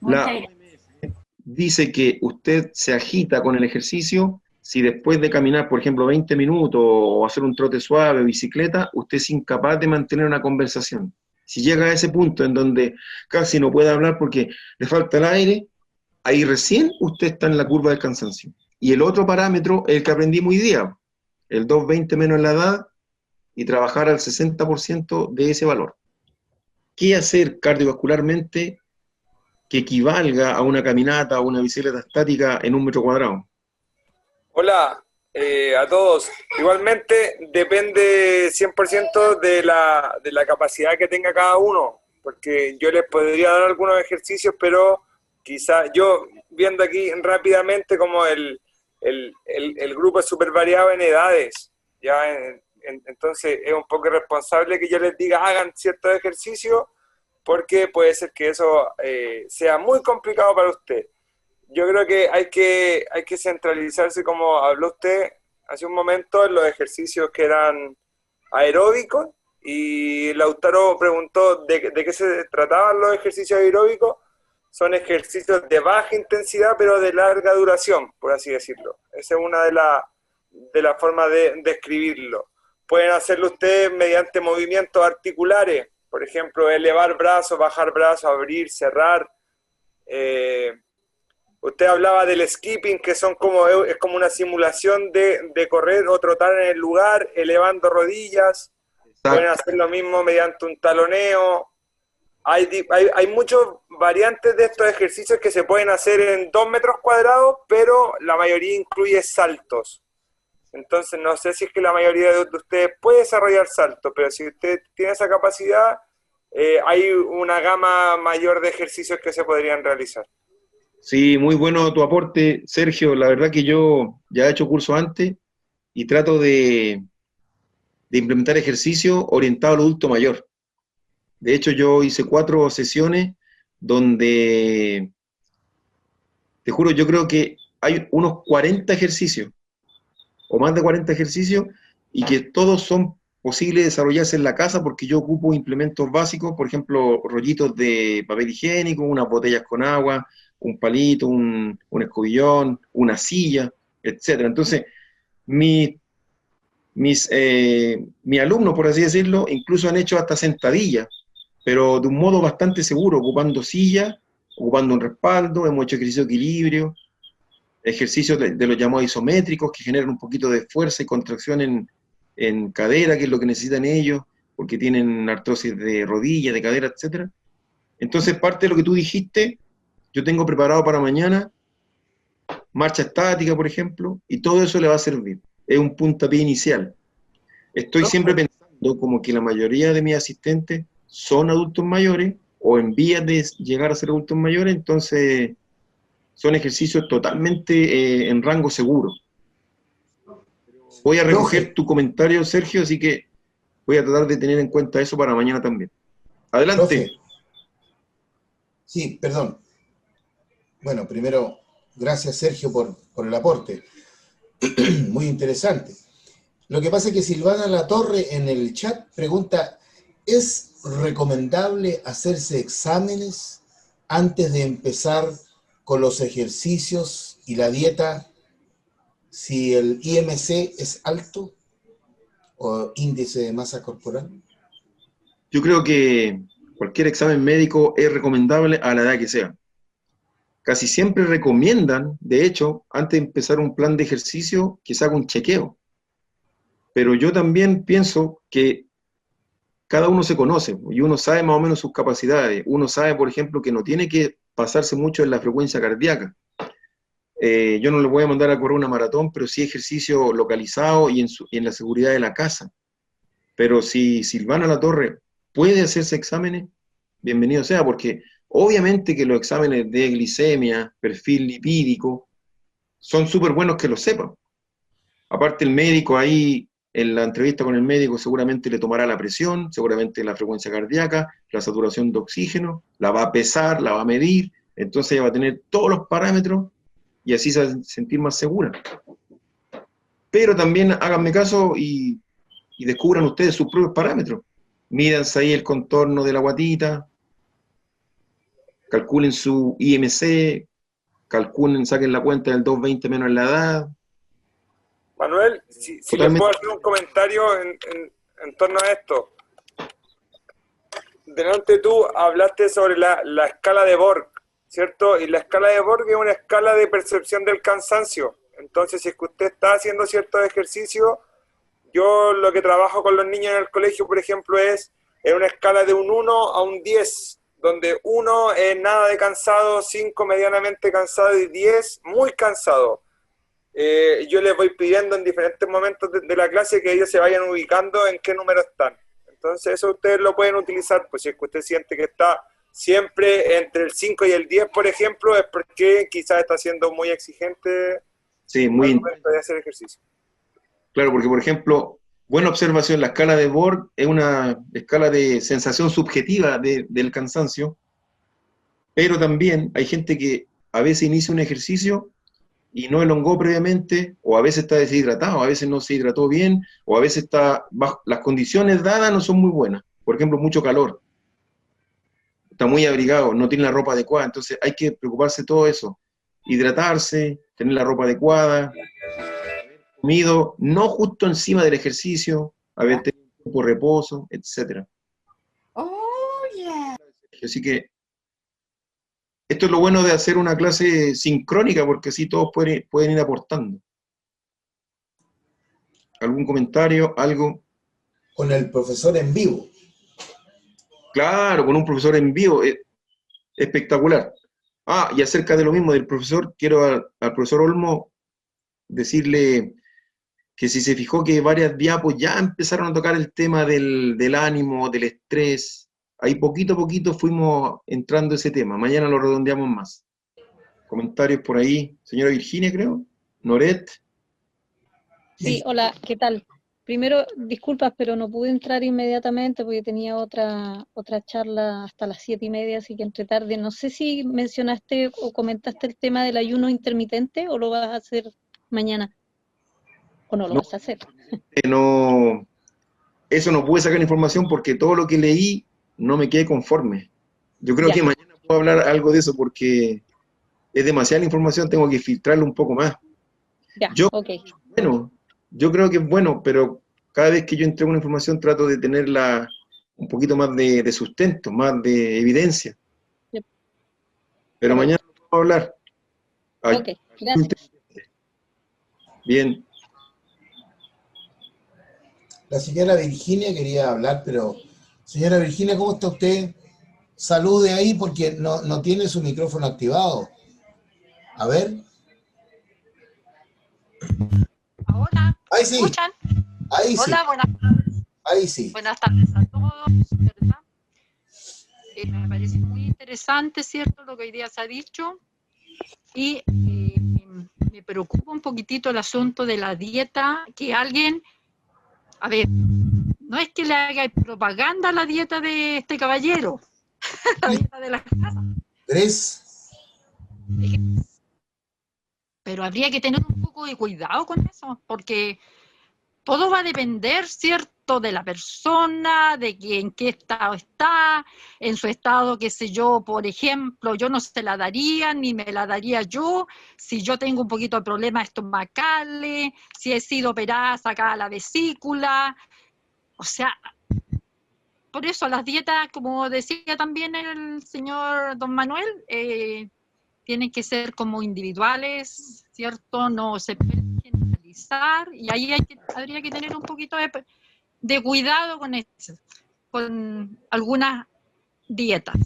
la OMS dice que usted se agita con el ejercicio si después de caminar, por ejemplo, 20 minutos o hacer un trote suave, bicicleta, usted es incapaz de mantener una conversación. Si llega a ese punto en donde casi no puede hablar porque le falta el aire, ahí recién usted está en la curva del cansancio. Y el otro parámetro es el que aprendimos hoy día, el 220 menos la edad y trabajar al 60% de ese valor. ¿Qué hacer cardiovascularmente que equivalga a una caminata o una bicicleta estática en 1 metro cuadrado? Hola a todos. Igualmente depende 100% de la capacidad que tenga cada uno, porque yo les podría dar algunos ejercicios, pero quizás yo, viendo aquí rápidamente como el grupo es súper variado en edades, entonces es un poco irresponsable que yo les diga hagan ciertos ejercicios porque puede ser que eso sea muy complicado para usted. Yo creo que hay que centralizarse, como habló usted hace un momento, en los ejercicios que eran aeróbicos, y Lautaro preguntó de qué se trataban los ejercicios aeróbicos. Son ejercicios de baja intensidad, pero de larga duración, por así decirlo. Esa es una de las formas de describirlo. Pueden hacerlo ustedes mediante movimientos articulares, por ejemplo, elevar brazos, bajar brazos, abrir, cerrar. Usted hablaba del skipping, que es como una simulación de correr o trotar en el lugar, elevando rodillas. Exacto. Pueden hacer lo mismo mediante un taloneo. Hay muchas variantes de estos ejercicios que se pueden hacer en 2 metros cuadrados, pero la mayoría incluye saltos. Entonces, no sé si es que la mayoría de ustedes puede desarrollar saltos, pero si usted tiene esa capacidad, hay una gama mayor de ejercicios que se podrían realizar. Sí, muy bueno tu aporte, Sergio. La verdad que yo ya he hecho curso antes y trato de implementar ejercicios orientados al adulto mayor. De hecho, yo hice 4 sesiones donde, te juro, yo creo que hay unos 40 ejercicios, o más de 40 ejercicios, y que todos son posibles de desarrollarse en la casa, porque yo ocupo implementos básicos, por ejemplo, rollitos de papel higiénico, unas botellas con agua, un palito, un escobillón, una silla, etc. Entonces, mis alumnos, por así decirlo, incluso han hecho hasta sentadillas, pero de un modo bastante seguro, ocupando silla, ocupando un respaldo. Hemos hecho ejercicio de equilibrio, ejercicios de los llamados isométricos, que generan un poquito de fuerza y contracción en cadera, que es lo que necesitan ellos, porque tienen artrosis de rodilla, de cadera, etc. Entonces, parte de lo que tú dijiste, yo tengo preparado para mañana, marcha estática, por ejemplo, y todo eso le va a servir. Es un puntapié inicial. Estoy siempre pensando como que la mayoría de mis asistentes son adultos mayores, o en vías de llegar a ser adultos mayores, entonces son ejercicios totalmente en rango seguro. Voy a recoger tu comentario, Sergio, así que voy a tratar de tener en cuenta eso para mañana también. Adelante. Profe. Sí, perdón. Bueno, primero, gracias, Sergio, por el aporte. Muy interesante. Lo que pasa es que Silvana Latorre en el chat pregunta, ¿es recomendable hacerse exámenes antes de empezar con los ejercicios y la dieta si el IMC es alto o índice de masa corporal? Yo creo que cualquier examen médico es recomendable a la edad que sea. Casi siempre recomiendan, de hecho, antes de empezar un plan de ejercicio, que se haga un chequeo. Pero yo también pienso que cada uno se conoce y uno sabe más o menos sus capacidades. Uno sabe, por ejemplo, que no tiene que pasarse mucho en la frecuencia cardíaca. Yo no le voy a mandar a correr una maratón, pero sí ejercicio localizado y en la seguridad de la casa. Pero si Silvana Latorre puede hacerse exámenes, bienvenido sea, porque obviamente que los exámenes de glicemia, perfil lipídico, son súper buenos que lo sepan. Aparte el médico ahí, en la entrevista con el médico, seguramente le tomará la presión, seguramente la frecuencia cardíaca, la saturación de oxígeno, la va a pesar, la va a medir, entonces ella va a tener todos los parámetros y así se va a sentir más segura. Pero también háganme caso y descubran ustedes sus propios parámetros. Mídanse ahí el contorno de la guatita, calculen su IMC, calculen, saquen la cuenta del 220 menos la edad. Manuel, si le puedo hacer un comentario en torno a esto. Delante tú hablaste sobre la escala de Borg, ¿cierto? Y la escala de Borg es una escala de percepción del cansancio. Entonces, si es que usted está haciendo ciertos ejercicios, yo lo que trabajo con los niños en el colegio, por ejemplo, es en una escala de un 1 a un 10, donde 1 es nada de cansado, 5 medianamente cansado y 10 muy cansado. Yo les voy pidiendo en diferentes momentos de la clase que ellos se vayan ubicando en qué número están. Entonces eso ustedes lo pueden utilizar, pues si es que usted siente que está siempre entre el 5 y el 10, por ejemplo, es porque quizás está siendo muy exigente al momento de hacer ejercicio. Claro, porque por ejemplo, Buena observación, la escala de Borg es una escala de sensación subjetiva del cansancio, pero también hay gente que a veces inicia un ejercicio y no elongó previamente, o a veces está deshidratado, a veces no se hidrató bien, o a veces las condiciones dadas no son muy buenas. Por ejemplo, mucho calor, está muy abrigado, no tiene la ropa adecuada, entonces hay que preocuparse de todo eso. Hidratarse, tener la ropa adecuada, comido, no justo encima del ejercicio, haber tenido un tiempo de reposo, etc. Oh, yeah. Así que esto es lo bueno de hacer una clase sincrónica, porque así todos pueden ir aportando. ¿Algún comentario? ¿Algo? Con el profesor en vivo. Claro, con un profesor en vivo, espectacular. Ah, y acerca de lo mismo del profesor, quiero al profesor Olmo decirle que si se fijó que varias diapos ya empezaron a tocar el tema del ánimo, del estrés, ahí poquito a poquito fuimos entrando a ese tema. Mañana lo redondeamos más. Comentarios por ahí. Señora Virginia, creo. Noret. Sí, hola, ¿qué tal? Primero, disculpas, pero no pude entrar inmediatamente porque tenía otra charla hasta las 7:30, así que entré tarde. No sé si mencionaste o comentaste el tema del ayuno intermitente o lo vas a hacer mañana. ¿O no lo vas a hacer? No, eso no pude sacar información porque todo lo que leí no me quedé conforme. Yo creo que mañana puedo hablar algo de eso porque es demasiada información, tengo que filtrarlo un poco más. Ya, ok. Bueno, yo creo que es bueno, pero cada vez que yo entrego una información trato de tenerla un poquito más de sustento, más de evidencia. Yep. Pero mañana puedo hablar. Ok, gracias. Bien. La señora Virginia quería hablar, pero señora Virginia, ¿cómo está usted? Salude ahí porque no tiene su micrófono activado. A ver. Ahora, Ahí sí. ¿escuchan? Ahí sí. Hola, buenas tardes. Ahí sí. Buenas tardes a todos, ¿verdad? Me parece muy interesante, ¿cierto?, lo que hoy día se ha dicho. Y me preocupa un poquitito el asunto de la dieta, que alguien, a ver, no es que le haga propaganda a la dieta de este caballero, la dieta de las casas. ¿Tres? Pero habría que tener un poco de cuidado con eso, porque todo va a depender, ¿cierto?, de la persona, de que en qué estado está, en su estado, qué sé yo, por ejemplo, yo no se la daría, ni me la daría yo, si yo tengo un poquito de problemas estomacales, si he sido operada, sacada la vesícula, o sea, por eso las dietas, como decía también el señor don Manuel, tienen que ser como individuales, ¿cierto? No se puede generalizar, y ahí habría que tener un poquito de cuidado con eso, con algunas dietas.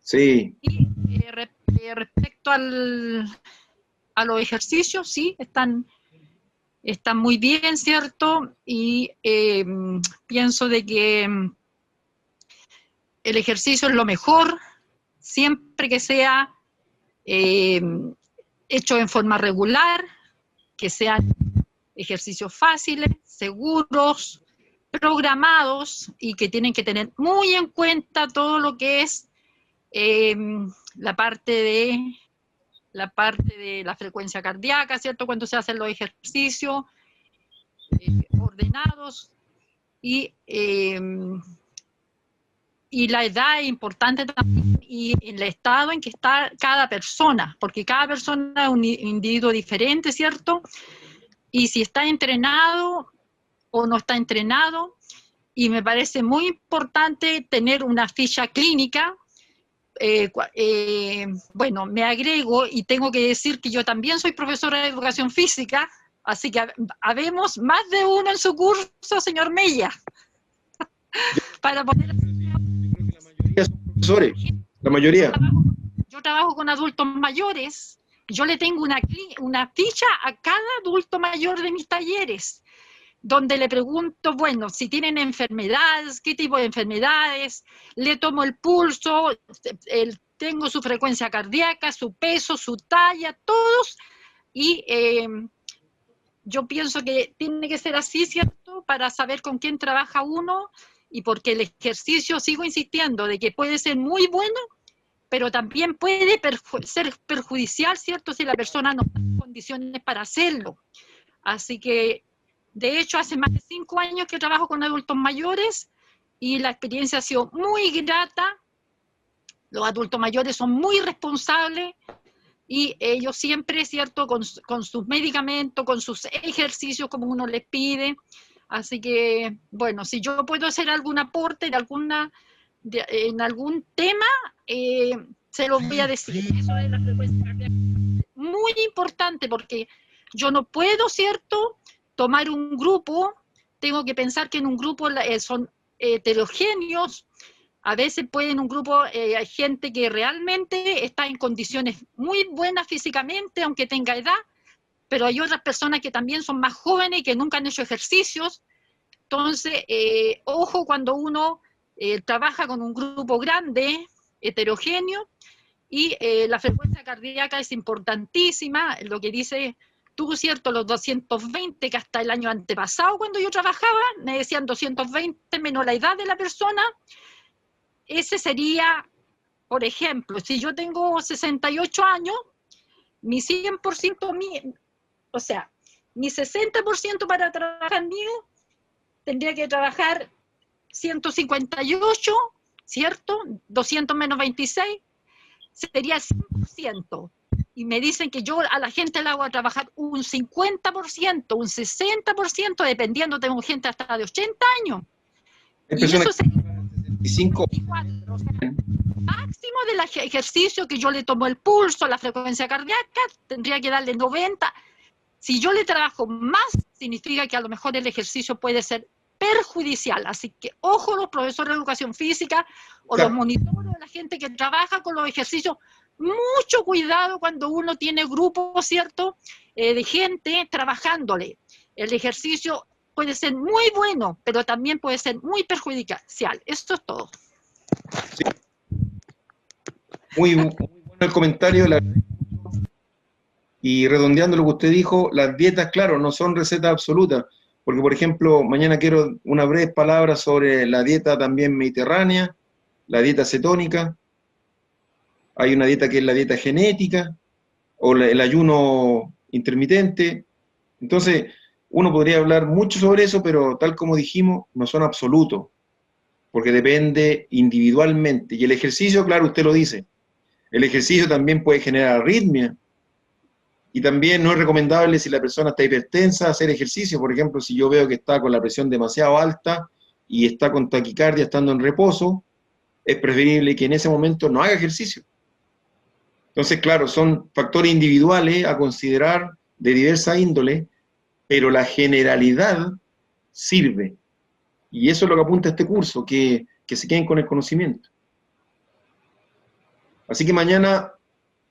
Sí. Y respecto a los ejercicios, sí, están muy bien, ¿cierto? Y pienso de que el ejercicio es lo mejor, siempre que sea hecho en forma regular, que sean ejercicios fáciles, seguros, programados, y que tienen que tener muy en cuenta todo lo que es la parte de la frecuencia cardíaca, ¿cierto?, cuando se hacen los ejercicios ordenados, y la edad es importante también, y el estado en que está cada persona, porque cada persona es un individuo diferente, ¿cierto? Y si está entrenado o no está entrenado, y me parece muy importante tener una ficha clínica. Bueno, me agrego y tengo que decir que yo también soy profesora de educación física, así que habemos más de uno en su curso, señor Mella, para poder... Profesores, la mayoría. Yo trabajo con adultos mayores, yo le tengo una ficha a cada adulto mayor de mis talleres, donde le pregunto, bueno, si tienen enfermedades, qué tipo de enfermedades, le tomo el pulso, tengo su frecuencia cardíaca, su peso, su talla, todos, y yo pienso que tiene que ser así, ¿cierto? Para saber con quién trabaja uno, y porque el ejercicio, sigo insistiendo, de que puede ser muy bueno, pero también puede ser perjudicial, ¿cierto? Si la persona no está en condiciones para hacerlo. Así que, de hecho, hace más de 5 años que trabajo con adultos mayores y la experiencia ha sido muy grata. Los adultos mayores son muy responsables y ellos siempre, ¿cierto?, con sus medicamentos, con sus ejercicios como uno les pide. Así que, bueno, si yo puedo hacer algún aporte en algún tema, se los voy a decir. Eso de la frecuencia cardíaca es muy importante, porque yo no puedo, ¿cierto?, tomar un grupo, tengo que pensar que en un grupo son heterogéneos. A veces pueden un grupo, hay gente que realmente está en condiciones muy buenas físicamente, aunque tenga edad, pero hay otras personas que también son más jóvenes y que nunca han hecho ejercicios. Entonces, ojo cuando uno trabaja con un grupo grande, heterogéneo, y la frecuencia cardíaca es importantísima, lo que dice tú, ¿cierto? Los 220, que hasta el año antepasado, cuando yo trabajaba, me decían 220 menos la edad de la persona. Ese sería, por ejemplo, si yo tengo 68 años, mi 100%, o sea, mi 60% para trabajar mío, tendría que trabajar 158, ¿cierto? 200 menos 26, sería 100%. Y me dicen que yo a la gente le hago a trabajar un 50%, un 60%, dependiendo, tengo gente hasta de 80 años. Hay y eso sería 25. 24, o sea, máximo del ejercicio que yo le tomo el pulso, la frecuencia cardíaca, tendría que darle 90. Si yo le trabajo más, significa que a lo mejor el ejercicio puede ser perjudicial. Así que ojo los profesores de educación física o los monitores o la gente que trabaja con los ejercicios. Mucho cuidado cuando uno tiene grupos, ¿cierto?, de gente trabajándole. El ejercicio puede ser muy bueno, pero también puede ser muy perjudicial. Esto es todo. Sí. Muy bueno el comentario. Y redondeando lo que usted dijo, las dietas, claro, no son recetas absolutas, porque, por ejemplo, mañana quiero una breve palabra sobre la dieta también mediterránea, la dieta cetónica, hay una dieta que es la dieta genética, o el ayuno intermitente. Entonces, uno podría hablar mucho sobre eso, pero tal como dijimos, no son absolutos, porque depende individualmente. Y el ejercicio, claro, usted lo dice, el ejercicio también puede generar arritmia, y también no es recomendable, si la persona está hipertensa, hacer ejercicio. Por ejemplo, si yo veo que está con la presión demasiado alta y está con taquicardia estando en reposo, es preferible que en ese momento no haga ejercicio. Entonces, claro, son factores individuales a considerar de diversa índole, pero la generalidad sirve. Y eso es lo que apunta este curso, que se queden con el conocimiento. Así que mañana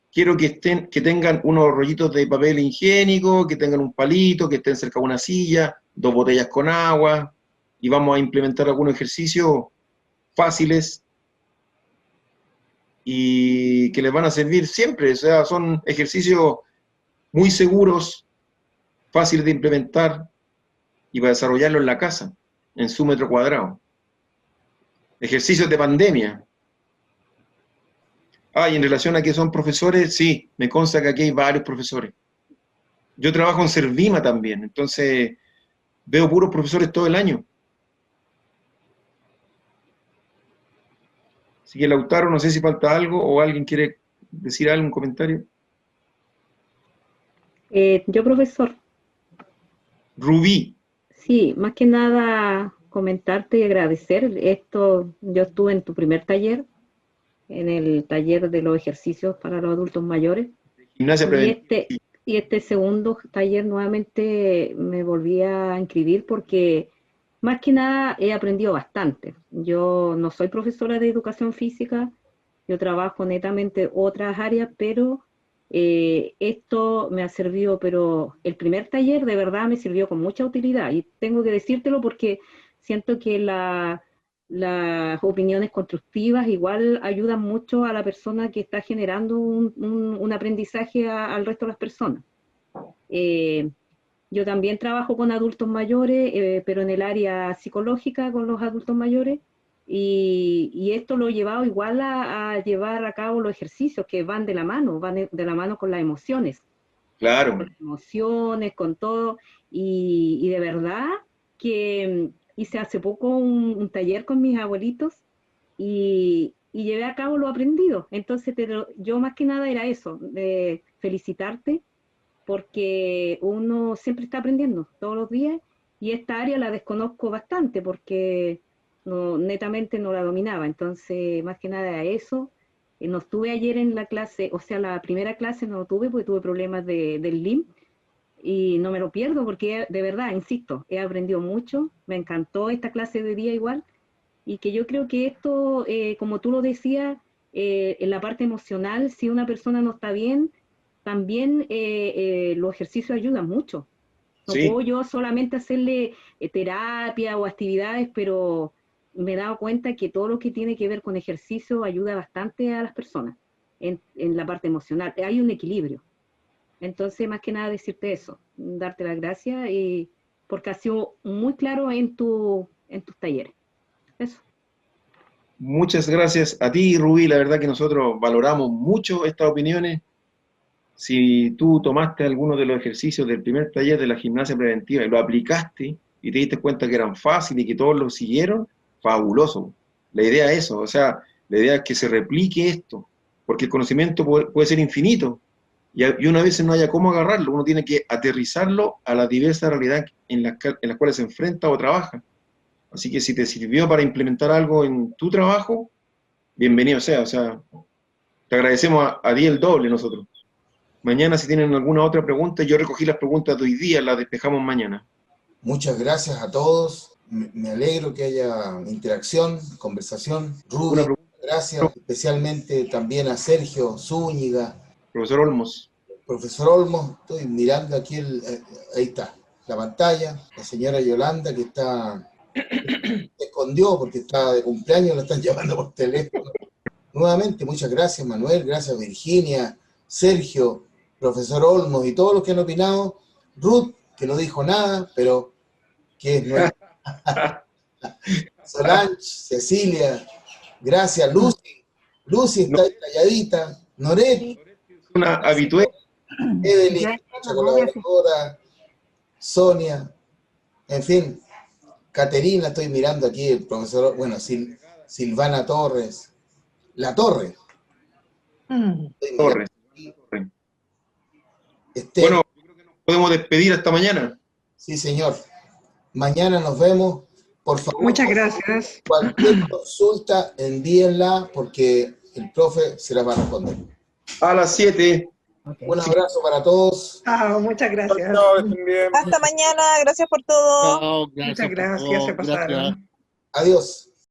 quiero que tengan unos rollitos de papel higiénico, que tengan un palito, que estén cerca de una silla, 2 botellas con agua, y vamos a implementar algunos ejercicios fáciles y que les van a servir siempre. O sea, son ejercicios muy seguros, fáciles de implementar y para desarrollarlo en la casa, en su metro cuadrado. Ejercicios de pandemia. Y en relación a que son profesores, sí, me consta que aquí hay varios profesores. Yo trabajo en Servima también, entonces veo puros profesores todo el año. Así que, Lautaro, no sé si falta algo o alguien quiere decir algo, un comentario. Yo, profesor. Rubí. Sí, más que nada comentarte y agradecer. Yo estuve en tu primer taller, en el taller de los ejercicios para los adultos mayores. Gimnasia preventiva. Y este segundo taller nuevamente me volví a inscribir porque más que nada he aprendido bastante. Yo no soy profesora de educación física, yo trabajo netamente otras áreas, pero esto me ha servido, pero el primer taller de verdad me sirvió con mucha utilidad y tengo que decírtelo porque siento que las opiniones constructivas igual ayudan mucho a la persona que está generando un aprendizaje al resto de las personas. Yo también trabajo con adultos mayores, pero en el área psicológica con los adultos mayores, y esto lo he llevado igual a llevar a cabo los ejercicios que van de la mano, de la mano con las emociones. Claro. Con las emociones, con todo, y de verdad que hice hace poco un taller con mis abuelitos y llevé a cabo lo aprendido. Entonces yo más que nada era eso, de felicitarte, porque uno siempre está aprendiendo todos los días, y esta área la desconozco bastante porque netamente no la dominaba. Entonces, más que nada eso. No estuve ayer en la clase, o sea, la primera clase no lo tuve porque tuve problemas del LIM, y no me lo pierdo porque de verdad, insisto, he aprendido mucho, me encantó esta clase de día igual, y que yo creo que esto, como tú lo decías, en la parte emocional, si una persona no está bien, también los ejercicios ayudan mucho. No Sí. puedo yo solamente hacerle terapia o actividades, pero me he dado cuenta que todo lo que tiene que ver con ejercicio ayuda bastante a las personas en la parte emocional. Hay un equilibrio. Entonces, más que nada decirte eso, darte las gracias, porque has sido muy claro en tus talleres. Eso. Muchas gracias a ti, Rubí. La verdad que nosotros valoramos mucho estas opiniones. Si tú tomaste alguno de los ejercicios del primer taller de la gimnasia preventiva y lo aplicaste y te diste cuenta que eran fáciles y que todos lo siguieron, fabuloso. La idea es eso, o sea, la idea es que se replique esto, porque el conocimiento puede ser infinito y una vez no haya cómo agarrarlo, uno tiene que aterrizarlo a la diversa realidad en las cuales se enfrenta o trabaja. Así que si te sirvió para implementar algo en tu trabajo, bienvenido sea, o sea, te agradecemos a ti el doble nosotros. Mañana, si tienen alguna otra pregunta, yo recogí las preguntas de hoy día, las despejamos mañana. Muchas gracias a todos. Me alegro que haya interacción, conversación. Rubí, gracias. Especialmente también a Sergio Zúñiga. Profesor Olmos. Profesor Olmos, estoy mirando aquí, ahí está, la pantalla. La señora Yolanda, que se escondió porque está de cumpleaños, la están llamando por teléfono. Nuevamente, muchas gracias, Manuel, gracias, Virginia, Sergio, profesor Olmos y todos los que han opinado. Ruth, que no dijo nada, pero que es nuestra. Solange, Cecilia, gracias. Lucy está ahí calladita. Noret, una habitual. Evelyn, mucha colaboradora. Sonia, en fin. Caterina, estoy mirando aquí, el profesor, bueno, Silvana Torres. La Torre. Torres. Bueno, yo creo que nos podemos despedir hasta mañana. Sí, señor. Mañana nos vemos. Por favor. Muchas gracias. Cualquier consulta, envíenla porque el profe se la va a responder. A las 7. Okay. Un abrazo para todos. Muchas gracias. Hasta mañana. Gracias por todo. No, gracias. Muchas gracias. Se pasaron. Adiós.